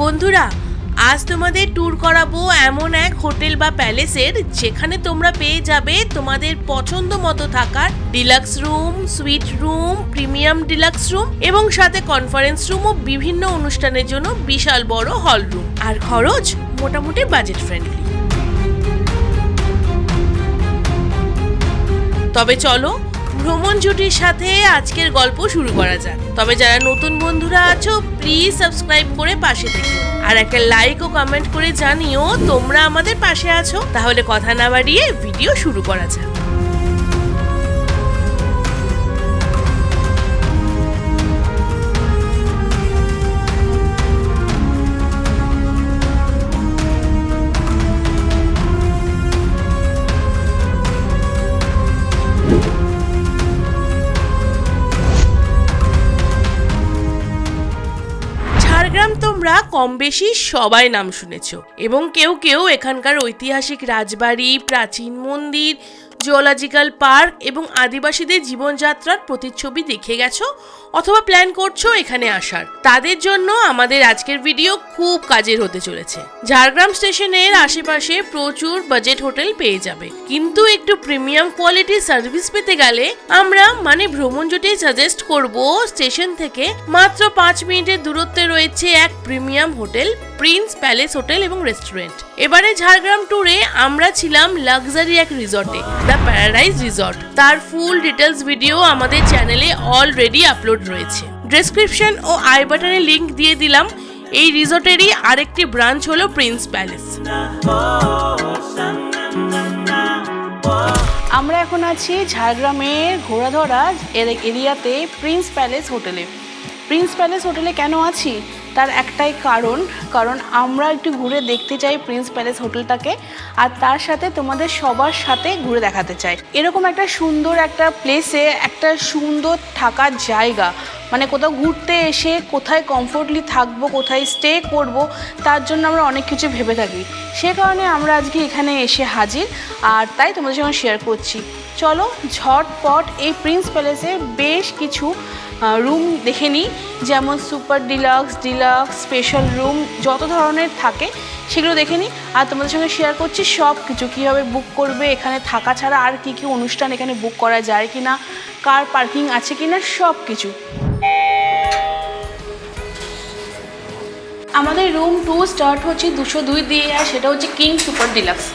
বন্ধুরা, আজ তোমাদের ট্যুর করাবো এমন এক হোটেল বা প্যালেসের যেখানে তোমরা পেয়ে যাবে তোমাদের পছন্দ মতো থাকার deluxe room, sweet room, premium deluxe room এবং সাথে কনফারেন্স রুম ও বিভিন্ন অনুষ্ঠানের জন্য বিশাল বড় হল রুম। আর খরচ মোটামুটি বাজেট ফ্রেন্ডলি। তবে চলো ভ্রমণ জুটির সাথে আজকের গল্প শুরু করা যাক। তবে যারা নতুন বন্ধুরা আছো প্লিজ সাবস্ক্রাইব করে পাশে থেকো আর একটা লাইক ও কমেন্ট করে জানিও তোমরা আমাদের পাশে আছো। তাহলে কথা না বাড়িয়ে ভিডিও শুরু করা যাক। ঝাড়গ্রাম তোমরা কম বেশি সবাই নাম শুনেছো এবং কেউ কেউ এখানকার ঐতিহাসিক রাজবাড়ি, প্রাচীন মন্দির, জিওলজিক্যাল পার্ক এবং আদিবাসীদের জীবনযাত্রার প্রতিচ্ছবি দেখে গেছো অথবা প্ল্যান করছো এখানে আসার। তাদের জন্য আমাদের আজকের ভিডিও খুব কাজের হতে চলেছে। ঝাড়গ্রাম স্টেশনের আশেপাশে প্রচুর বাজেট হোটেল পেয়ে যাবে, কিন্তু একটু প্রিমিয়াম কোয়ালিটির সার্ভিস পেতে গেলে আমরা ভ্রমণ জোটে সাজেস্ট করব স্টেশন থেকে মাত্র 5 মিনিটের দূরত্বে রয়েছে এক premium hotel, Prince palace hotel এবং রেস্টুরেন্ট। এবারে ঝাড়গ্রাম ট্যুরে আমরা ছিলাম লাক্সারি এক রিসর্টে, দ্য প্যারাডাইজ রিসর্ট। তার ফুল ডিটেলস ভিডিও আমাদের চ্যানেলে অলরেডি আপলোড রয়েছে। ডেসক্রিপশন ও আই বাটনে লিংক দিয়ে দিলাম। এই রিসর্টেরই আরেকটি ব্রাঞ্চ হলো প্রিন্স প্যালেস। আমরা এখন আছি ঝাড়গ্রামের ঘোড়াধরা এরিয়াতে প্রিন্স প্যালেস হোটেলে। প্রিন্স প্যালেস হোটেলে কেন আছি তার একটাই কারণ আমরা একটু ঘুরে দেখতে চাই প্রিন্স প্যালেস হোটেলটাকে, আর তার সাথে তোমাদের সবার সাথে ঘুরে দেখাতে চাই। এরকম একটা সুন্দর একটা প্লেসে একটা সুন্দর থাকার জায়গা, কোথাও ঘুরতে এসে কোথায় কমফোর্টলি থাকবো, কোথায় স্টে করব, তার জন্য আমরা অনেক কিছু ভেবে থাকি। সে কারণে আমরা আজকে এখানে এসে হাজির, আর তাই তোমাদের সঙ্গে শেয়ার করছি। চলো ঝটপট এই প্রিন্স প্যালেসে বেশ কিছু রুম দেখে নিই, যেমন সুপার ডিলাক্স, স্পেশাল রুম, যত ধরনের থাকে সেগুলো দেখে নিই। আর তোমাদের সঙ্গে শেয়ার করছি সব কিছু, কীভাবে বুক করবে, এখানে থাকা ছাড়া আর কী কী অনুষ্ঠান এখানে বুক করা যায় কি না, কার পার্কিং আছে কি না, সব কিছু। আমাদের রুম 2 স্টার্ট হচ্ছে 202 দিয়ে, আর সেটা হচ্ছে কিং সুপার ডিলাক্স।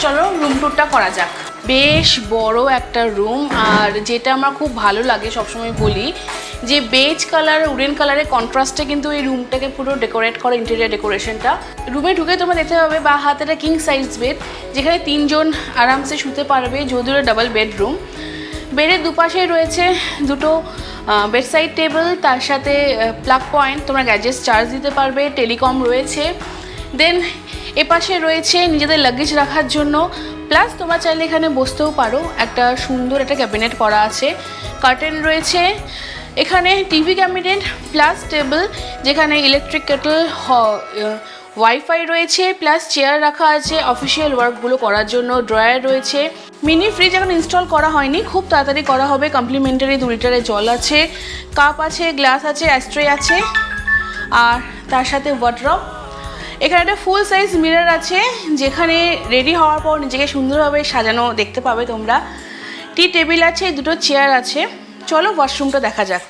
চলো রুম ট্যুরটা করা যাক। বেশ বড় একটা রুম, আর যেটা আমার খুব ভালো লাগে, সবসময় বলি যে বেজ কালার, উডেন কালারের কন্ট্রাস্টে কিন্তু এই রুমটাকে পুরো ডেকোরেট করে, ইন্টেরিয়ার ডেকোরেশনটা। রুমে ঢুকে তোমরা দেখতে পাবে বা হাতে একটা কিং সাইজ বেড, যেখানে 3 জন আরামসে শুতে পারবে, যদিও ডাবল বেডরুম। বেডের দুপাশে রয়েছে দুটো বেডসাইড টেবিল, তার সাথে প্লাগ পয়েন্ট, তোমরা গ্যাজেটস চার্জ দিতে পারবে, টেলিকম রয়েছে। দেন এপাশে রয়েছে নিজেদের লাগেজ রাখার জন্য, প্লাস তোমরা চাইলে এখানে বসতেও পারো। একটা সুন্দর একটা ক্যাবিনেট করা আছে, কার্টেন রয়েছে এখানে, টিভি ক্যাবিনেট প্লাস টেবিল, যেখানে ইলেকট্রিক কেটল, ওয়াইফাই রয়েছে, প্লাস চেয়ার রাখা আছে অফিসিয়াল ওয়ার্কগুলো করার জন্য, ড্রয়ার রয়েছে। মিনি ফ্রিজ এখন ইনস্টল করা হয়নি, খুব তাড়াতাড়ি করা হবে। কমপ্লিমেন্টারি 2 লিটারের জল আছে, কাপ আছে, গ্লাস আছে, অ্যাস্ট্রে আছে, আর তার সাথে ওয়ার্ডরোব। এখানে একটা ফুল সাইজ মিরর আছে, যেখানে রেডি হওয়ার পর নিজেকে সুন্দরভাবে সাজানো দেখতে পাবে তোমরা। টি টেবিল আছে, 2টো চেয়ার আছে। চলো ওয়াশরুমটা দেখা যাক।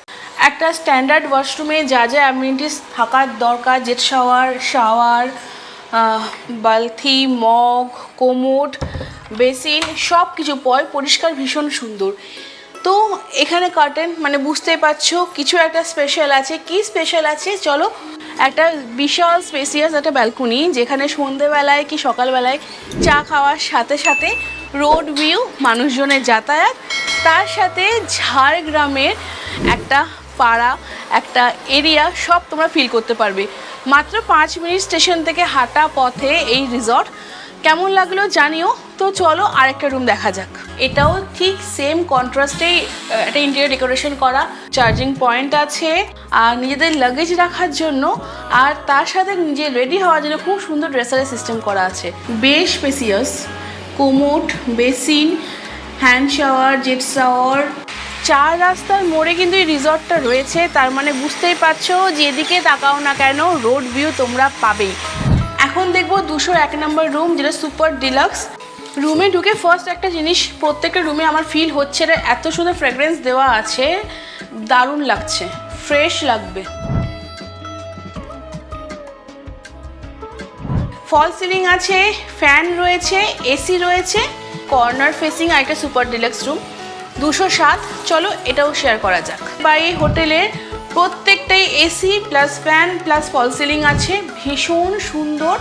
একটা স্ট্যান্ডার্ড ওয়াশরুমে যা যা অ্যামিনিটিস থাকার দরকার, জেট শাওয়ার, বালতি, মগ, কোমোড, বেসিন, সব কিছু পরিষ্কার, ভীষণ সুন্দর। তো এখানে কার্টেন, বুঝতেই পারছো কিছু একটা স্পেশাল আছে। কি স্পেশাল আছে চলো। একটা বিশাল স্পেসিয়াস একটা ব্যালকনি, যেখানে সন্ধেবেলায় কি সকালবেলায় চা খাওয়ার সাথে সাথে রোড ভিউ, মানুষজনের যাতায়াত, তার সাথে ঝাড়গ্রামের একটা পাড়া, একটা এরিয়া, সব তোমরা ফিল করতে পারবে। মাত্র 5 মিনিট স্টেশন থেকে হাঁটা পথে এই রিসর্ট। কেমন লাগলো জানিও। তো চলো আরেকটা রুম দেখা যাক। এটাও ঠিক সেম কন্ট্রাস্টেই একটা ইন্টেরিয়র ডেকোরেশন করা, চার্জিং পয়েন্ট আছে, আর নিজেদের লাগেজ রাখার জন্য, আর তার সাথে নিজে রেডি হওয়ার জন্য খুব সুন্দর ড্রেসারের সিস্টেম করা আছে। বেশ spacious, commode, basin, hand shower, jet shower, চার রাস্তার মোড়ে কিন্তু এই রিসর্টটা রয়েছে, তার মানে বুঝতেই পারছো যেদিকে তাকাও না কেন রোড ভিউ তোমরা পাবেই। এখন দেখবো 201 নম্বর রুম, যেটা সুপার ডিলাক্স। রুমে ঢুকে ফার্স্ট একটা জিনিস, প্রত্যেকটা রুমে আমার ফিল হচ্ছে এত সুন্দর ফ্র্যাগ্রেন্স দেওয়া আছে, দারুণ লাগছে, ফ্রেশ লাগবে। ফল সিলিং আছে, ফ্যান রয়েছে, এসি রয়েছে, কর্নার ফেসিং আরেকটা সুপার ডিলাক্স রুম, 207। চলো এটাও শেয়ার করা যাক। বা এই হোটেলের প্রত্যেকটাই এসি প্লাস ফ্যান প্লাস ফল সিলিং আছে, ভীষণ সুন্দর।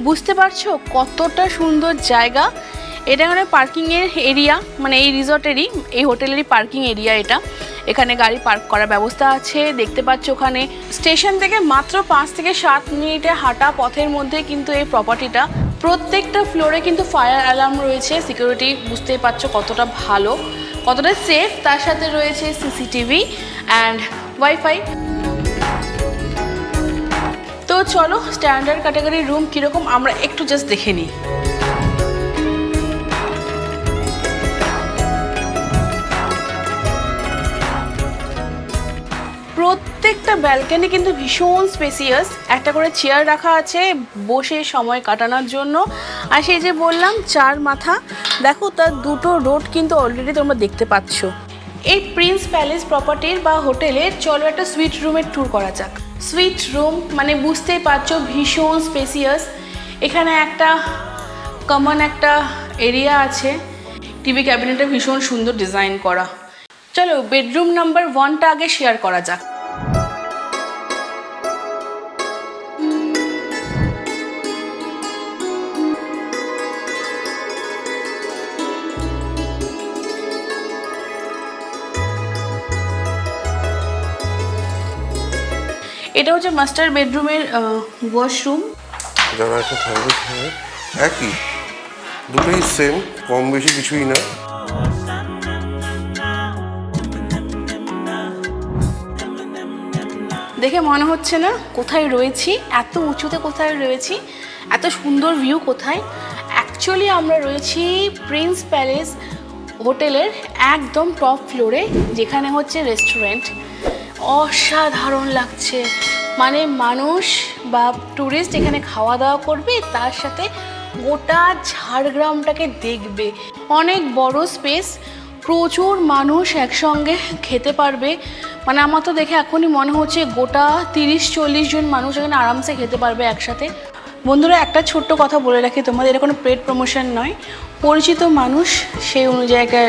বুঝতে পারছো কতটা সুন্দর জায়গা। এটা এখানে পার্কিংয়ের এরিয়া, মানে এই রিসর্টেরই, এই হোটেলেরই পার্কিং এরিয়া এটা। এখানে গাড়ি পার্ক করার ব্যবস্থা আছে, দেখতে পাচ্ছ। ওখানে স্টেশন থেকে মাত্র 5 থেকে 7 মিনিটে হাঁটা পথের মধ্যে কিন্তু এই প্রপার্টিটা। প্রত্যেকটা ফ্লোরে কিন্তু ফায়ার অ্যালার্ম রয়েছে, সিকিউরিটি বুঝতেই পারছো কতটা ভালো, কতটা সেফ। তার সাথে রয়েছে সিসিটিভি অ্যান্ড ওয়াইফাই। তো চলো স্ট্যান্ডার্ড ক্যাটাগরির রুম কীরকম আমরা একটু জাস্ট দেখে নিই। প্রত্যেকটা ব্যালকনি কিন্তু ভীষণ স্পেসিয়াস, একটা করে চেয়ার রাখা আছে বসে সময় কাটানোর জন্য। আর সেই যে বললাম 4 মাথা, দেখো তার 2টো রোড কিন্তু অলরেডি তোমরা দেখতে পাচ্ছ। এই প্রিন্স প্যালেস প্রপার্টির বা হোটেলের চলো একটা সুইট রুমের ট্যুর করা যাক। সুইট রুম মানে বুঝতেই পারছো ভীষণ স্পেসিয়াস। এখানে একটা কমন একটা এরিয়া আছে, টিভি ক্যাবিনেটটা ভীষণ সুন্দর ডিজাইন করা। চলো বেডরুম নাম্বার 1টা আগে শেয়ার করা যাক। এটা হচ্ছে মাস্টার বেডরুমের ওয়াশরুম। যারা একটা থাকবে একই, দুটোই সেম, কম বেশি কিছুই না। দেখে মনে হচ্ছে না কোথায় রয়েছি, এত উঁচুতে কোথায় রয়েছি, এত সুন্দর ভিউ কোথায়। অ্যাকচুয়ালি আমরা রয়েছি প্রিন্স প্যালেস হোটেলের একদম টপ ফ্লোরে, যেখানে হচ্ছে রেস্টুরেন্ট। অসাধারণ লাগছে, মানে মানুষ বা ট্যুরিস্ট এখানে খাওয়া দাওয়া করবে, তার সাথে গোটা ঝাড়গ্রামটাকে দেখবে। অনেক বড় স্পেস, প্রচুর মানুষ একসঙ্গে খেতে পারবে। মানে আমার তো দেখে এখনই মনে হচ্ছে গোটা 30-40 জন মানুষ এখানে আরামসে খেতে পারবে একসাথে। বন্ধুরা একটা ছোট্ট কথা বলে রাখি তোমাদের, এটা কোনো পেড প্রমোশন নয়, পরিচিত মানুষ সেই অনুযায়ী একটা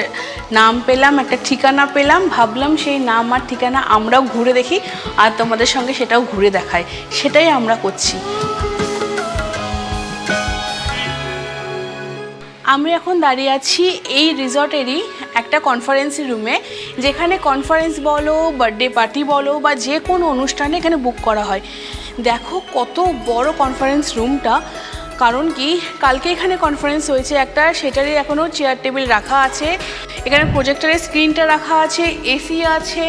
নাম পেলাম, একটা ঠিকানা পেলাম, ভাবলাম সেই নাম আর ঠিকানা আমরাও ঘুরে দেখি আর তোমাদের সঙ্গে সেটাও ঘুরে দেখাই, সেটাই আমরা করছি। আমি এখন দাঁড়িয়ে আছি এই রিসর্টেরই একটা কনফারেন্স রুমে, যেখানে কনফারেন্স বলো, বার্থডে পার্টি বলো বা যে কোনো অনুষ্ঠানে এখানে বুক করা হয়। দেখো কত বড় কনফারেন্স রুমটা, কারণ কি কালকে এখানে কনফারেন্স হয়েছে একটা, সেটারই এখনও চেয়ার টেবিল রাখা আছে। এখানে প্রজেক্টরের স্ক্রিনটা রাখা আছে, এসি আছে,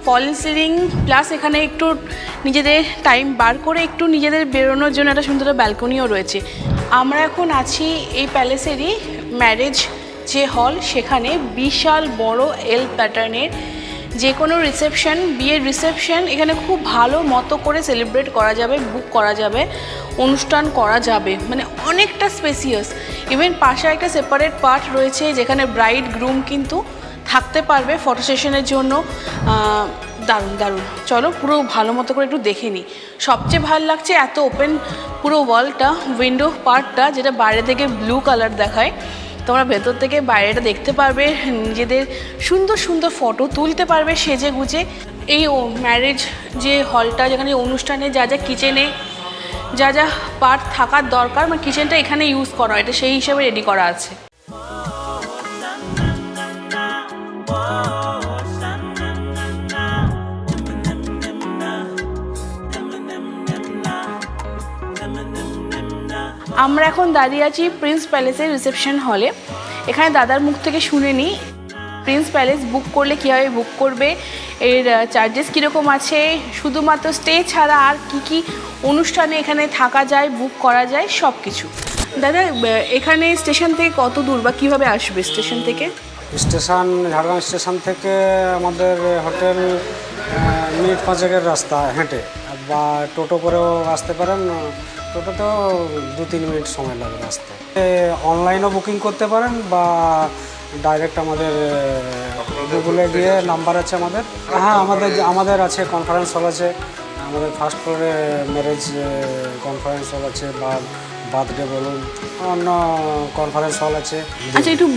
ফল সিলিং, প্লাস এখানে একটু নিজেদের টাইম বার করে একটু নিজেদের বেরোনোর জন্য একটা সুন্দর ব্যালকনিও রয়েছে। আমরা এখন আছি এই প্যালেসেরই ম্যারেজ যে হল, সেখানে বিশাল বড় এল প্যাটার্নের যে কোনো রিসেপশন, বিয়ের রিসেপশন এখানে খুব ভালো মতো করে সেলিব্রেট করা যাবে, বুক করা যাবে, অনুষ্ঠান করা যাবে, মানে অনেকটা স্পেসিয়াস। ইভেন পাশে একটা সেপারেট পার্ট রয়েছে যেখানে ব্রাইড গ্রুম কিন্তু থাকতে পারবে ফটো সেশনের জন্য। দারুণ দারুণ, চলো পুরো ভালো মতো করে একটু দেখে নিই। সবচেয়ে ভালো লাগছে এত ওপেন পুরো ওয়ালটা, উইন্ডো পার্টটা, যেটা বাইরে থেকে ব্লু কালার দেখায়, তোমরা ভেতর থেকে বাইরেটা দেখতে পারবে, নিজেদের সুন্দর সুন্দর ফটো তুলতে পারবে সেজে গুজে। এই ম্যারেজ যে হলটা, যেখানে অনুষ্ঠানে যা যা কিচেনে যা যা পার্ট থাকার দরকার, মানে কিচেনটা এখানে ইউজ করা হয়, এটা সেই হিসাবে রেডি করা আছে। আমরা এখন দাঁড়িয়ে আছি প্রিন্স প্যালেসের রিসেপশন হলে। এখানে দাদার মুখ থেকে শুনে নিই প্রিন্স প্যালেস বুক করলে কীভাবে বুক করবে, এর চার্জেস কীরকম আছে, শুধুমাত্র স্টে ছাড়া আর কি কি অনুষ্ঠানে এখানে থাকা যায়, বুক করা যায়, সব কিছু। দাদা এখানে স্টেশন থেকে কত দূর বা কীভাবে আসবে স্টেশন থেকে? স্টেশন ঝাড়গ্রাম স্টেশন থেকে আমাদের হোটেল মিনিট 5-এর রাস্তা হেঁটে, বা টোটো করেও আসতে পারেন। টোটোতেও 2-3 মিনিট সময় লাগে আসতে। অনলাইনও বুকিং করতে পারেন বা ডাইরেক্ট আমাদের গুগলে গিয়ে নাম্বার আছে আমাদের। হ্যাঁ, আমাদের আছে কনফারেন্স হল আছে, আমাদের ফার্স্ট ফ্লোরে ম্যারেজ কনফারেন্স হল আছে, বা বার্থডে বলুন, অন্য কনফারেন্স হল আছে। আচ্ছা, একটু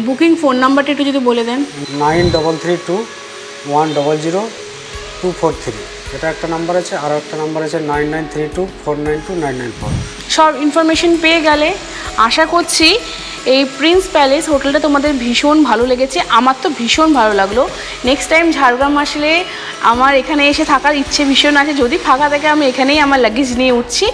বুকিং ফোন নাম্বারটা একটু যদি বলে দেন। 9332100243, এটা একটা নাম্বার আছে। আরও একটা নাম্বার আছে 9932492994। সব ইনফরমেশন পেয়ে গেলে আশা করছি এই প্রিন্স প্যালেস হোটেলটা তোমাদের ভীষণ ভালো লেগেছে। আমার তো ভীষণ ভালো লাগলো। নেক্সট টাইম ঝাড়গ্রাম আসলে আমার এখানে এসে থাকার ইচ্ছে ভীষণ আছে। যদি ফাঁকা থাকে আমি এখানেই আমার লাগেজ নিয়ে উঠছি।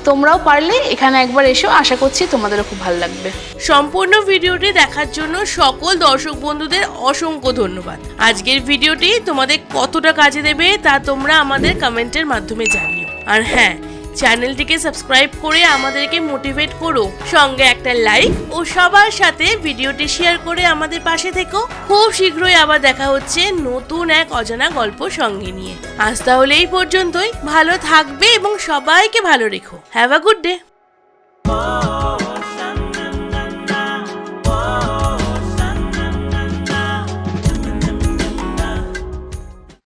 তোমরাও পারলে এখানে একবার এসো, আশা করছি তোমাদেরও খুব ভালো লাগবে। সম্পূর্ণ ভিডিওটি দেখার জন্য সকল দর্শক বন্ধুদের অসংখ্য ধন্যবাদ। আজকের ভিডিওটি তোমাদের কতটা কাজে দেবে তা তোমরা আমাদের কমেন্টের মাধ্যমে জানিও। আর হ্যাঁ, চ্যানেলটিকে সাবস্ক্রাইব করে আমাদেরকে মোটিভেট করো, সঙ্গে একটা লাইক ও সবার সাথে ভিডিওটি শেয়ার করে আমাদের পাশে থেকো। খুব শীঘ্রই আবার দেখা হচ্ছে নতুন এক অজানা গল্প সঙ্গে নিয়ে। আজ তাহলে এই পর্যন্তই। ভালো থাকবে এবং সবাইকে ভালো রেখো। Have a good day.